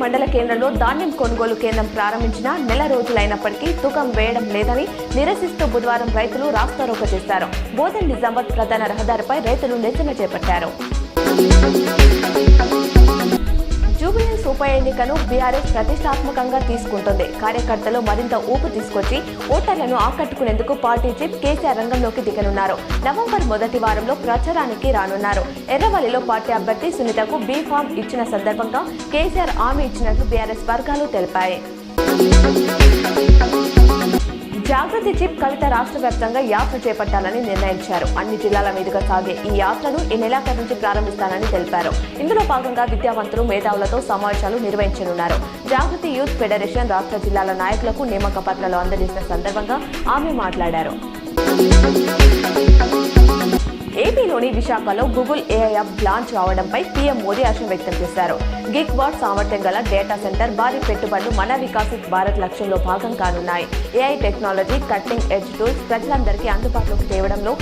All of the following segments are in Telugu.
మండల కేంద్రంలో ధాన్యం కొనుగోలు కేంద్రం ప్రారంభించిన నెల రోజులైనప్పటికీ తూకం వేయడం లేదని నిరసిస్తూ బుధవారం రైతులు రాస్తారోకో చేశారు. బోధన్ నిజామాబాద్ ప్రధాన రహదారిపై రైతులు నిరసన చేపట్టారు. జూబ్లీహిల్స్ ఉప ఎన్నికను బీఆర్ఎస్ ప్రతిష్టాత్మకంగా తీసుకుంటుంది. కార్యకర్తలు మరింత ఊపు తీసుకొచ్చి ఓటర్లను ఆకట్టుకునేందుకు పార్టీ చీఫ్ కేసీఆర్ రంగంలోకి దిగనున్నారు. నవంబర్ మొదటి వారంలో ప్రచారానికి రానున్నారు. ఎర్రవల్లిలో పార్టీ అభ్యర్థి సునీతకు బీ ఫామ్ ఇచ్చిన సందర్భంగా కేసీఆర్ హామీ ఇచ్చినట్లు బీఆర్ఎస్ వర్గాలు తెలిపాయి. జాగృతి చీఫ్ కవిత రాష్ట్ర వ్యాప్తంగా యాత్ర చేపట్టాలని నిర్ణయించారు. అన్ని జిల్లాల మీదుగా సాగే ఈ యాత్రను ఈ నెలాఖరు నుంచి ప్రారంభిస్తానని తెలిపారు. ఇందులో భాగంగా విద్యావంతులు మేధావులతో సమావేశాలు నిర్వహించనున్నారు. జాగృతి యూత్ ఫెడరేషన్ రాష్ట్ర జిల్లాల నాయకులకు నియామక పత్రాలు అందజేసిన సందర్భంగా ఆమె మాట్లాడారు. ఏపీలోని విశాఖలో గూగుల్ ఏఐ యాప్ లాంచ్ కావడంపై పీఎం మోదీ హర్షం వ్యక్తం చేశారు. గిగ్వాట్ సామర్థ్యం గల డేటా సెంటర్, భారీ పెట్టుబడులు మన వికసిత్ భారత్ లక్ష్యంలో భాగం కానున్నాయి. AI technology, cutting edge tools ప్రజలందరికీ అందుబాటులోకి తేవడంలో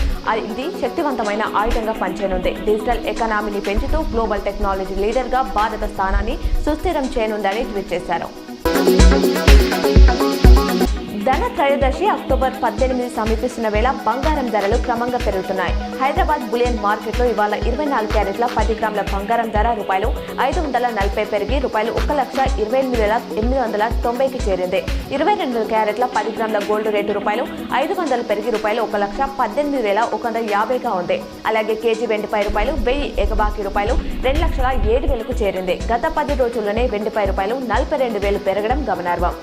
ఇది శక్తివంతమైన ఆయుధంగా పనిచేయనుంది. డిజిటల్ ఎకానమీని పెంచుతూ గ్లోబల్ టెక్నాలజీ లీడర్గా భారత స్థానాన్ని సుస్థిరం చేయనుందని ట్వీట్ చేశారు. ధన త్రయోదశి అక్టోబర్ 18 సమీపిస్తున్న వేళ బంగారం ధరలు క్రమంగా పెరుగుతున్నాయి. హైదరాబాద్ బులియన్ మార్కెట్లో ఇవాళ 24 క్యారెట్ల 10 గ్రాముల బంగారం ధర ₹540 పెరిగి ₹1,28,890కి చేరింది. 22 క్యారెట్ల 10 గ్రాముల గోల్డ్ రేటు ₹500 పెరిగి ₹1,18,150గా ఉంది. అలాగే కేజీ వెండిపై ₹1000 ఎగబాకి ₹2,07,000కు చేరింది. గత 10 రోజుల్లోనే వెండిపై ₹42,000 పెరగడం గమనార్హం.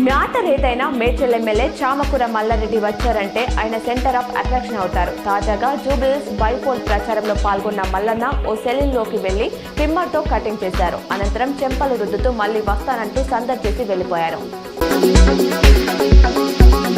మ్యాటర్ ఏదైనా మేడ్చల్ ఎమ్మెల్యే చామకూర మల్లారెడ్డి వచ్చారంటే ఆయన సెంటర్ ఆఫ్ అట్రాక్షన్ అవుతారు. తాజాగా జూబ్లీహిల్స్ బైపోల్ ప్రచారంలో పాల్గొన్న మల్లన్న ఓ సెలూన్లోకి వెళ్లి ట్రిమ్మర్తో కటింగ్ చేశారు. అనంతరం చెంపలు రుద్దుతూ మళ్లీ వస్తానంటూ సందడి చేసి వెళ్లిపోయారు.